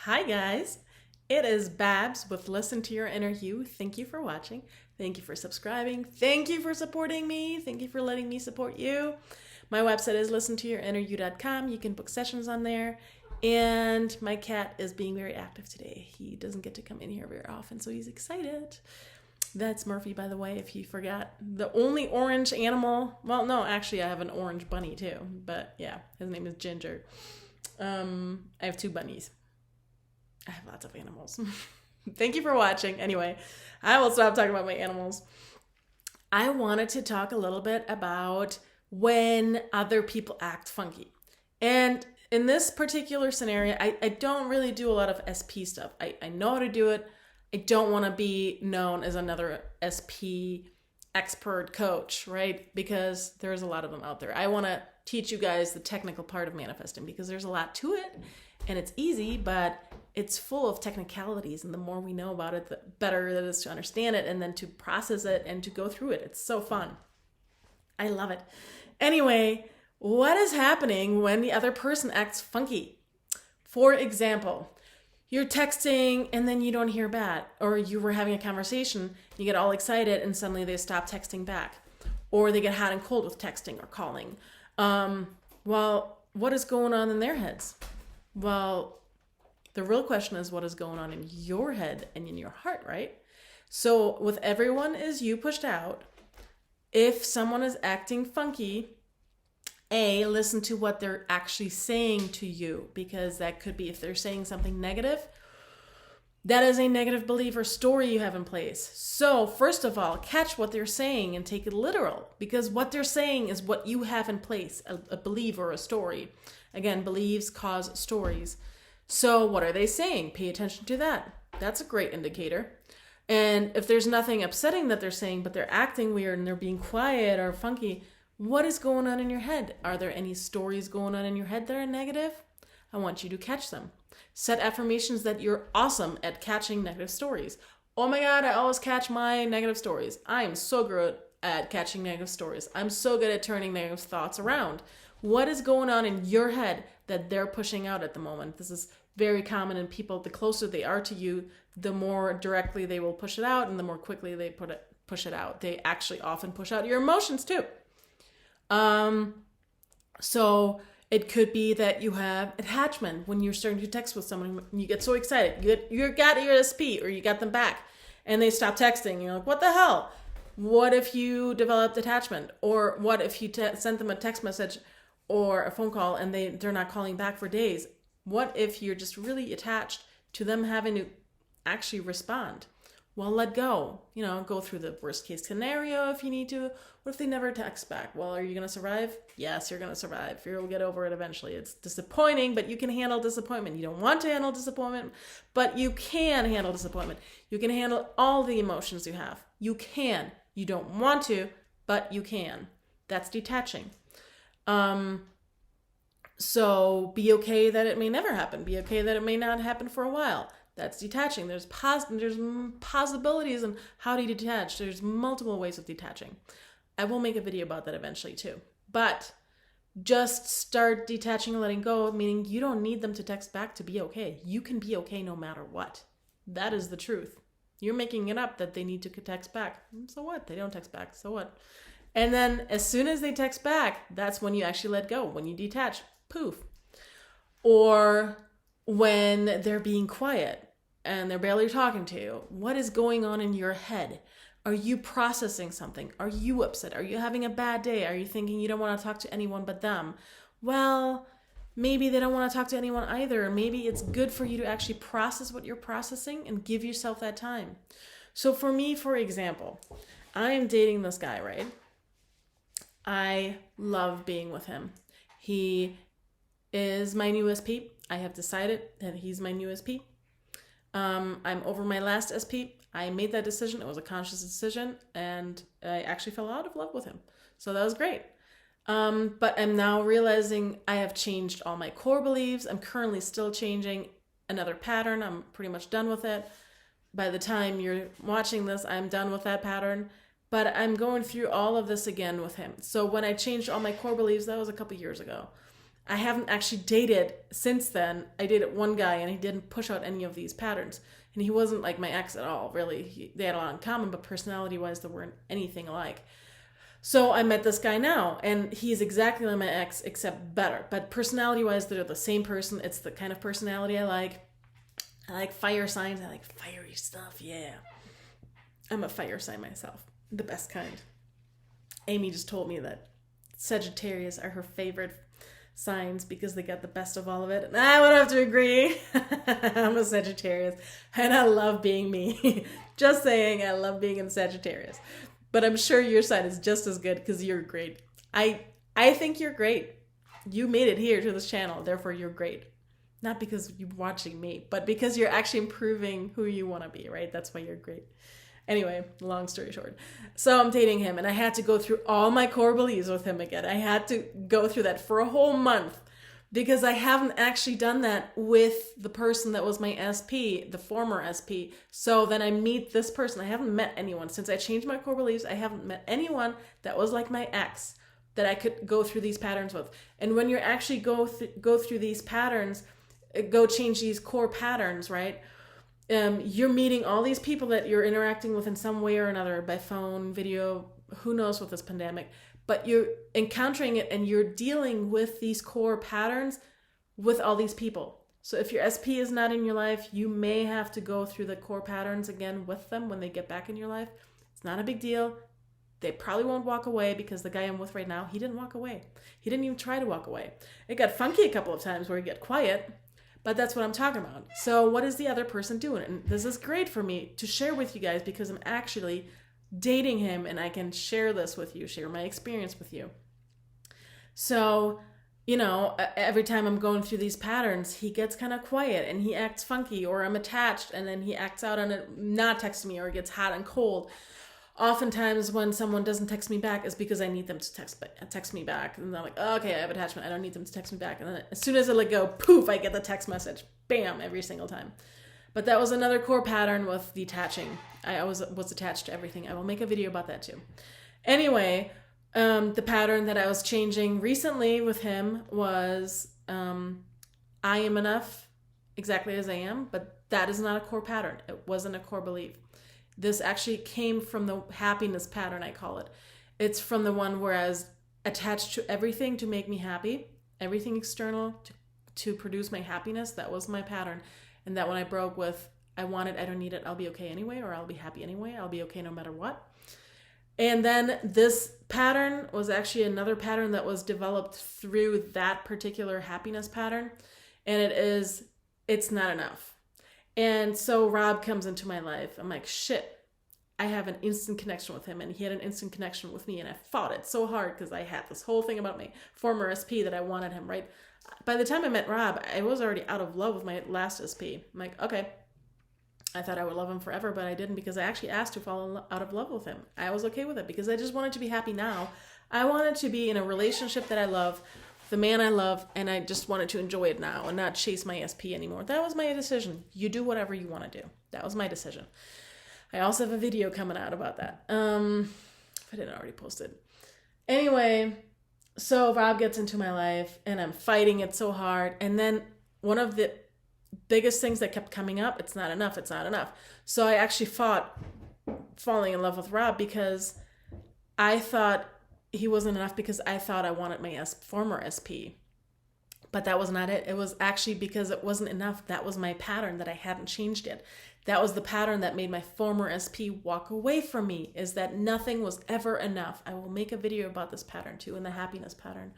Hi guys, it is Babs with Listen to Your Inner You. Thank you for watching. Thank you for subscribing. Thank you for supporting me. Thank you for letting me support you. My website is listentoyourinneryou.com. You can book sessions on there. And my cat is being very active today. He doesn't get to come in here very often, so he's excited. That's Murphy, by the way, if you forgot. The only orange animal. Well, no, actually, I have an orange bunny too. But yeah, his name is Ginger. I have two bunnies. I have lots of animals. Thank you for watching. Anyway, I will stop talking about my animals. I wanted to talk a little bit about when other people act funky. And in this particular scenario, I don't really do a lot of SP stuff. I know how to do it. I don't want to be known as another SP expert coach, right? Because there's a lot of them out there. I want to teach you guys the technical part of manifesting because there's a lot to it and it's easy, but it's full of technicalities. And the more we know about it, the better it is to understand it and then to process it and to go through it. It's so fun. I love it. Anyway, what is happening when the other person acts funky? For example, you're texting and then you don't hear back, or you were having a conversation, you get all excited and suddenly they stop texting back, or they get hot and cold with texting or calling. Well, what is going on in their heads? Well, the real question is what is going on in your head and in your heart, right? So with everyone is you pushed out, if someone is acting funky, listen to what they're actually saying to you, because that could be, if they're saying something negative, that is a negative belief or story you have in place. So first of all, catch what they're saying and take it literal, because what they're saying is what you have in place, a belief or a story. Again, beliefs cause stories. So what are they saying? Pay attention to that. That's a great indicator. And if there's nothing upsetting that they're saying, but they're acting weird and they're being quiet or funky, what is going on in your head? Are there any stories going on in your head that are negative? I want you to catch them. Set affirmations that you're awesome at catching negative stories. Oh my God, I always catch my negative stories. I am so good at catching negative stories. I'm so good at turning negative thoughts around. What is going on in your head that they're pushing out at the moment? This is very common in people. The closer they are to you, the more directly they will push it out and the more quickly they push it out. They actually often push out your emotions too. So it could be that you have attachment when you're starting to text with someone and you get so excited. You got your SP or you got them back and they stop texting. You're like, what the hell? What if you developed attachment? Or what if you sent them a text message or a phone call and they're not calling back for days? What if you're just really attached to them having to actually respond? Well, let go. Go through the worst case scenario if you need to. What if they never text back? Well, are you going to survive? Yes, you're going to survive. You'll get over it eventually. It's disappointing, but you can handle disappointment. You don't want to handle disappointment, but you can handle disappointment. You can handle all the emotions you have. You can. You don't want to, but you can. That's detaching. So be okay that it may never happen. Be okay that it may not happen for a while. That's detaching. There's possibilities on how to detach. There's multiple ways of detaching. I will make a video about that eventually too. But just start detaching and letting go, meaning you don't need them to text back to be okay. You can be okay no matter what. That is the truth. You're making it up that they need to text back. So what? They don't text back. So what? And then as soon as they text back, that's when you actually let go. When you detach, poof. Or when they're being quiet and they're barely talking to you, what is going on in your head? Are you processing something? Are you upset? Are you having a bad day? Are you thinking you don't want to talk to anyone but them? Well, maybe they don't want to talk to anyone either. Maybe it's good for you to actually process what you're processing and give yourself that time. So for me, for example, I am dating this guy, right? I love being with him. He is my new SP. I have decided that he's my new SP. I'm over my last SP. I made that decision. It was a conscious decision, and I actually fell out of love with him. So that was great. But I'm now realizing I have changed all my core beliefs. I'm currently still changing another pattern. I'm pretty much done with it. By the time you're watching this, I'm done with that pattern. But I'm going through all of this again with him. So when I changed all my core beliefs, that was a couple years ago. I haven't actually dated since then. I dated one guy and he didn't push out any of these patterns. And he wasn't like my ex at all, really. They had a lot in common, but personality-wise, they weren't anything alike. So I met this guy now, and he's exactly like my ex, except better. But personality-wise, they're the same person. It's the kind of personality I like. I like fire signs. I like fiery stuff, yeah. I'm a fire sign myself. The best kind. Amy just told me that Sagittarius are her favorite signs because they got the best of all of it. And I would have to agree. I'm a Sagittarius and I love being me. Just saying, I love being in Sagittarius. But I'm sure your sign is just as good because you're great. I think you're great. You made it here to this channel, therefore you're great. Not because you're watching me, but because you're actually improving who you want to be, right? That's why you're great. Anyway, long story short. So I'm dating him and I had to go through all my core beliefs with him again. I had to go through that for a whole month because I haven't actually done that with the person that was my SP, the former SP. So then I meet this person. I haven't met anyone. Since I changed my core beliefs, I haven't met anyone that was like my ex that I could go through these patterns with. And when you actually go through these patterns, go change these core patterns, right? You're meeting all these people that you're interacting with in some way or another, by phone, video, who knows with this pandemic, but you're encountering it and you're dealing with these core patterns with all these people. So if your SP is not in your life, you may have to go through the core patterns again with them when they get back in your life. It's not a big deal. They probably won't walk away because the guy I'm with right now, he didn't walk away. He didn't even try to walk away. It got funky a couple of times where he got quiet. But that's what I'm talking about. So what is the other person doing? And this is great for me to share with you guys because I'm actually dating him and I can share this with you, share my experience with you. So, every time I'm going through these patterns, he gets kind of quiet and he acts funky, or I'm attached and then he acts out on it, not texting me, or it gets hot and cold. Oftentimes when someone doesn't text me back is because I need them to text me back. And I'm like, oh, okay, I have attachment. I don't need them to text me back. And then as soon as I let go, poof, I get the text message. Bam, every single time. But that was another core pattern with detaching. I was attached to everything. I will make a video about that too. Anyway, the pattern that I was changing recently with him was I am enough exactly as I am, but that is not a core pattern. It wasn't a core belief. This actually came from the happiness pattern, I call it. It's from the one where I was attached to everything to make me happy, everything external to produce my happiness. That was my pattern. And that when I broke with, I want it, I don't need it, I'll be okay anyway, or I'll be happy anyway, I'll be okay no matter what. And then this pattern was actually another pattern that was developed through that particular happiness pattern. And it's not enough. And so Rob comes into my life. I'm like, shit, I have an instant connection with him and he had an instant connection with me. And I fought it so hard because I had this whole thing about my former SP that I wanted him, right? By the time I met Rob, I was already out of love with my last SP. I'm like, okay, I thought I would love him forever, but I didn't because I actually asked to fall out of love with him. I was okay with it because I just wanted to be happy now. I wanted to be in a relationship that I love, the man I love, and I just wanted to enjoy it now and not chase my SP anymore. That was my decision. You do whatever you want to do. That was my decision. I also have a video coming out about that. If I didn't already post it. Anyway, so Rob gets into my life and I'm fighting it so hard. And then one of the biggest things that kept coming up, it's not enough, it's not enough. So I actually fought falling in love with Rob because I thought he wasn't enough because I thought I wanted my former SP. But that was not it. It was actually because it wasn't enough. That was my pattern that I hadn't changed yet. That was the pattern that made my former SP walk away from me, is that nothing was ever enough. I will make a video about this pattern too, in the happiness pattern.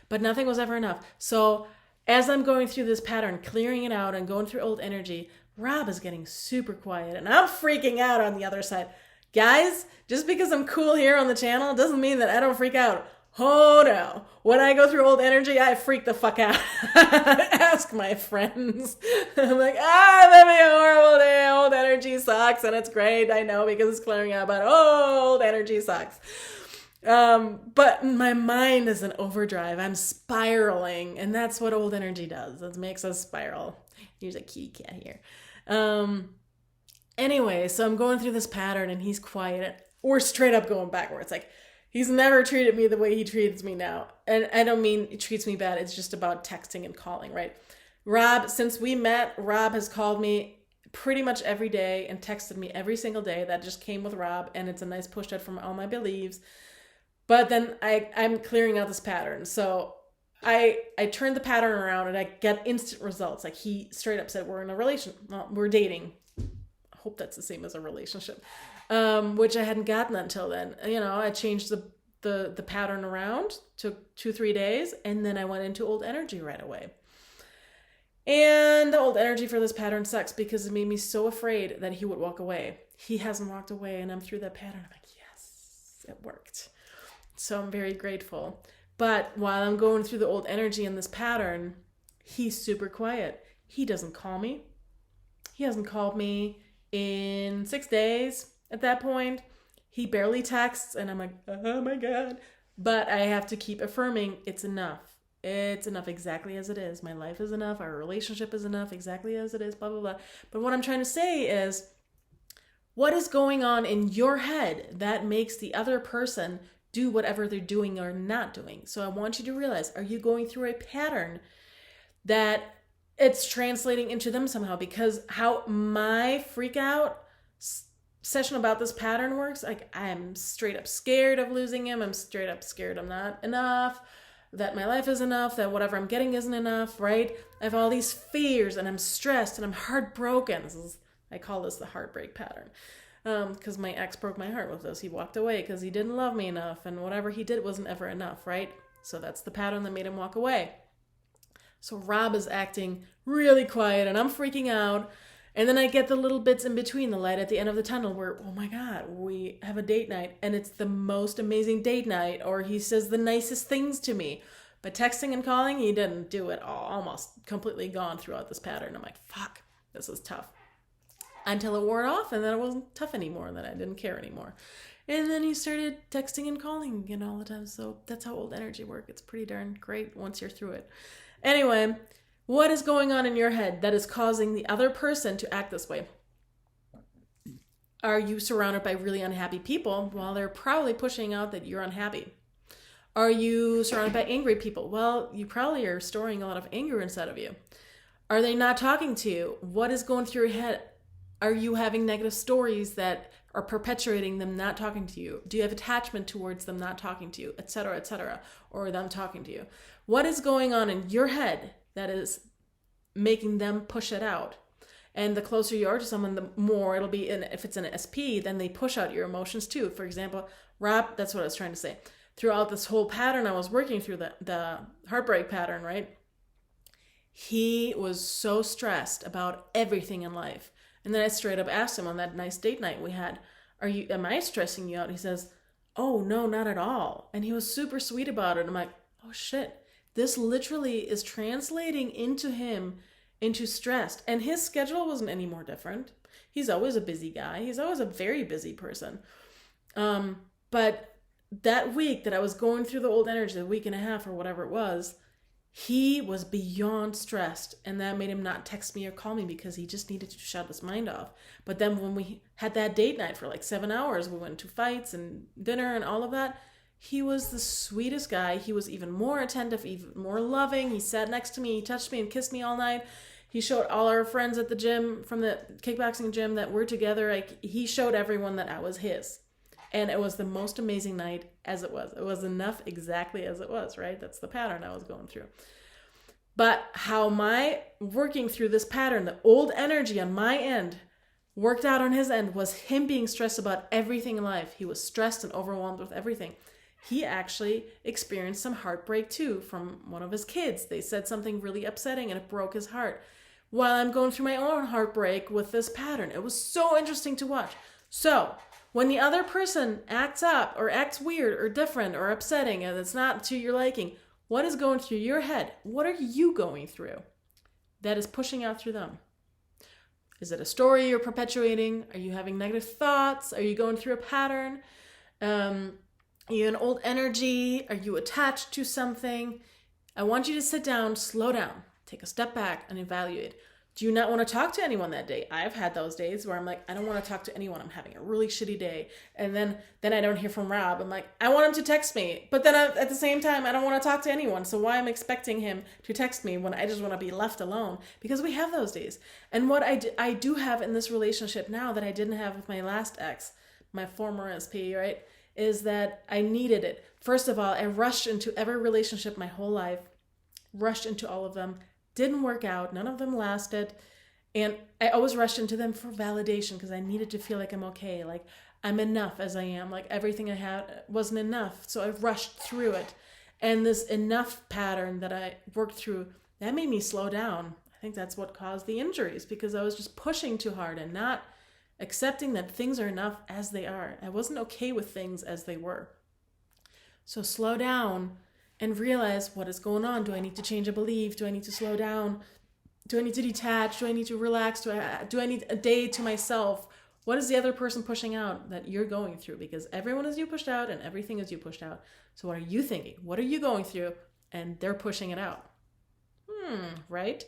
But nothing was ever enough. So as I'm going through this pattern, clearing it out and going through old energy, Rob is getting super quiet and I'm freaking out on the other side. Guys, just because I'm cool here on the channel doesn't mean that I don't freak out. Oh no. When I go through old energy, I freak the fuck out. Ask my friends. I'm like, I'm having a horrible day. Old energy sucks and it's great. I know because it's clearing out, but old energy sucks. But my mind is in overdrive. I'm spiraling, and that's what old energy does. It makes us spiral. Here's a kitty cat here. Anyway, so I'm going through this pattern and he's quiet. We're straight up going backwards. Like, He's never treated me the way he treats me now. And I don't mean he treats me bad. It's just about texting and calling, right? Rob, since we met, Rob has called me pretty much every day and texted me every single day. That just came with Rob, and it's a nice push out from all my beliefs. But then I'm clearing out this pattern. So I turned the pattern around and I get instant results. Like he straight up said, we're in a we're dating. I hope that's the same as a relationship, which I hadn't gotten until then. You know, I changed the pattern around, took 2-3 days, and then I went into old energy right away. And the old energy for this pattern sucks because it made me so afraid that he would walk away. He hasn't walked away, and I'm through that pattern. I'm like, yes, it worked. So I'm very grateful. But while I'm going through the old energy in this pattern, he's super quiet. He doesn't call me. He hasn't called me in 6 days at that point. He barely texts, and I'm like, oh my God. But I have to keep affirming it's enough. It's enough exactly as it is. My life is enough. Our relationship is enough exactly as it is, blah, blah, blah. But what I'm trying to say is, what is going on in your head that makes the other person do whatever they're doing or not doing? So I want you to realize, are you going through a pattern that it's translating into them somehow? Because how my freak out session about this pattern works, like I'm straight up scared of losing him. I'm straight up scared I'm not enough, that my life is enough, that whatever I'm getting isn't enough, right? I have all these fears and I'm stressed and I'm heartbroken. I call this the heartbreak pattern. Because my ex broke my heart with this. He walked away because he didn't love me enough, and whatever he did wasn't ever enough, right? So that's the pattern that made him walk away. So Rob is acting really quiet, and I'm freaking out. And then I get the little bits in between, the light at the end of the tunnel where, oh my God, we have a date night, and it's the most amazing date night, or he says the nicest things to me. But texting and calling, he didn't do it all, almost completely gone throughout this pattern. I'm like, fuck, this is tough. Until it wore off, and then it wasn't tough anymore, and then I didn't care anymore. And then he started texting and calling, all the time. So that's how old energy works. It's pretty darn great once you're through it. Anyway, what is going on in your head that is causing the other person to act this way? Are you surrounded by really unhappy people? Well, they're probably pushing out that you're unhappy. Are you surrounded by angry people? Well, you probably are storing a lot of anger inside of you. Are they not talking to you? What is going through your head? Are you having negative stories that are perpetuating them not talking to you? Do you have attachment towards them not talking to you, etc., or them talking to you? What is going on in your head that is making them push it out? And the closer you are to someone, the more it'll be, if it's an SP, then they push out your emotions too. For example, Rob, that's what I was trying to say. Throughout this whole pattern, I was working through the heartbreak pattern, right? He was so stressed about everything in life. And then I straight up asked him on that nice date night we had, am I stressing you out? He says, oh, no, not at all. And he was super sweet about it. I'm like, oh shit, this literally is translating into him, into stressed. And his schedule wasn't any more different. He's always a busy guy. He's always a very busy person. But that week that I was going through the old energy, the week and a half or whatever it was, he was beyond stressed, and that made him not text me or call me because he just needed to shut his mind off. But then when we had that date night for like 7 hours, we went to fights and dinner and all of that, he was the sweetest guy. He was even more attentive, even more loving. He sat next to me, he touched me and kissed me all night. He showed all our friends at the gym, from the kickboxing gym, that we're together. Like, he showed everyone that I was his. And it was the most amazing night as it was. It was enough exactly as it was, right? That's the pattern I was going through. But how my working through this pattern, the old energy on my end worked out on his end, was him being stressed about everything in life. He was stressed and overwhelmed with everything. He actually experienced some heartbreak too from one of his kids. They said something really upsetting and it broke his heart. While I'm going through my own heartbreak with this pattern. It was so interesting to watch. So when the other person acts up or acts weird or different or upsetting and it's not to your liking, what is going through your head? What are you going through that is pushing out through them? Is it a story you're perpetuating? Are you having negative thoughts? Are you going through a pattern? Are you in old energy? Are you attached to something? I want you to sit down, slow down, take a step back and evaluate. Do you not want to talk to anyone that day? I've had those days where I'm like, I don't want to talk to anyone. I'm having a really shitty day. And then I don't hear from Rob. I'm like, I want him to text me. But then at the same time, I don't want to talk to anyone. So why am I expecting him to text me when I just want to be left alone? Because we have those days. And what I do have in this relationship now that I didn't have with my last ex, my former SP, right, is that I needed it. First of all, I rushed into every relationship my whole life, rushed into all of them. Didn't work out. None of them lasted. And I always rushed into them for validation because I needed to feel like I'm okay. Like I'm enough as I am. Like everything I had wasn't enough. So I rushed through it. And this enough pattern that I worked through, that made me slow down. I think that's what caused the injuries because I was just pushing too hard and not accepting that things are enough as they are. I wasn't okay with things as they were. So slow down and realize what is going on. Do I need to change a belief? Do I need to slow down? Do I need to detach? Do I need to relax? Do I need a day to myself? What is the other person pushing out that you're going through? Because everyone is you pushed out and everything is you pushed out. So what are you thinking? What are you going through? And they're pushing it out. Right?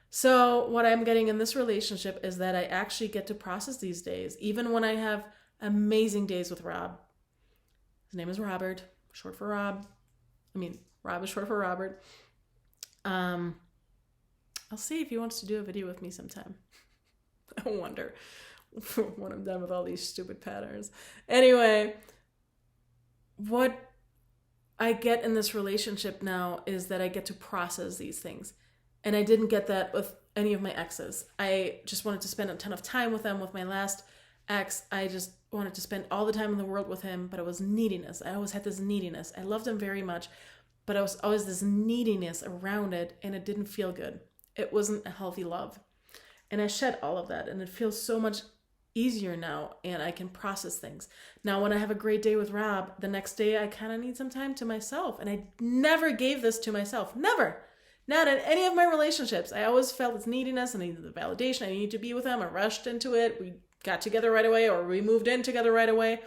So what I'm getting in this relationship is that I actually get to process these days, even when I have amazing days with Rob. His name is Robert, short for Rob. Rob is short for Robert. I'll see if he wants to do a video with me sometime. I wonder when I'm done with all these stupid patterns. Anyway, what I get in this relationship now is that I get to process these things. And I didn't get that with any of my exes. I just wanted to spend a ton of time with them. With my last ex, I just wanted to spend all the time in the world with him, but it was neediness. I always had this neediness. I loved him very much, but I was always this neediness around it, and it didn't feel good. It wasn't a healthy love. And I shed all of that, and it feels so much easier now, and I can process things. Now, when I have a great day with Rob, the next day I kind of need some time to myself, and I never gave this to myself. Never. Not in any of my relationships. I always felt this neediness, and I needed the validation. I needed to be with him. I rushed into it. We got together right away, or we moved in together right away.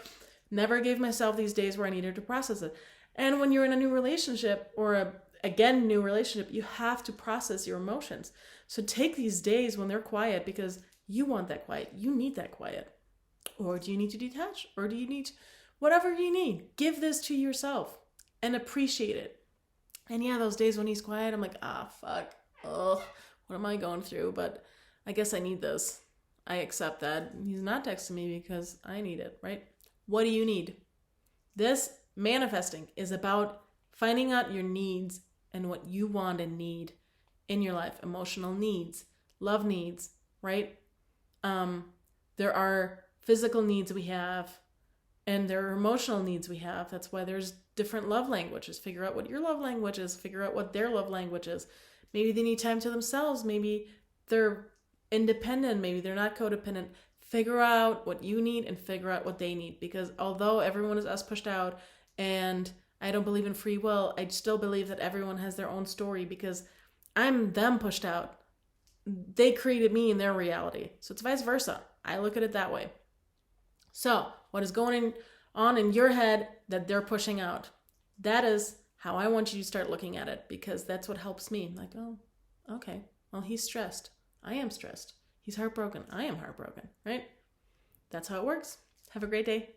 Never gave myself these days where I needed to process it. And when you're in a new relationship or new relationship, you have to process your emotions. So take these days when they're quiet because you want that quiet. You need that quiet. Or do you need to detach? Or do you need whatever you need? Give this to yourself and appreciate it. And yeah, those days when he's quiet, I'm like, fuck. Ugh, what am I going through? But I guess I need this. I accept that. He's not texting me because I need it, right? What do you need? This manifesting is about finding out your needs and what you want and need in your life. Emotional needs, love needs, right? There are physical needs we have, and there are emotional needs we have. That's why there's different love languages. Figure out what your love language is. Figure out what their love language is. Maybe they need time to themselves. Maybe they're independent. Maybe they're not codependent. Figure out what you need and figure out what they need. Because although everyone is us pushed out and I don't believe in free will, I still believe that everyone has their own story because I'm them pushed out. They created me in their reality. So it's vice versa. I look at it that way. So what is going on in your head that they're pushing out? That is how I want you to start looking at it because that's what helps me. Like, oh, okay. Well, he's stressed. I am stressed. He's heartbroken. I am heartbroken, right? That's how it works. Have a great day.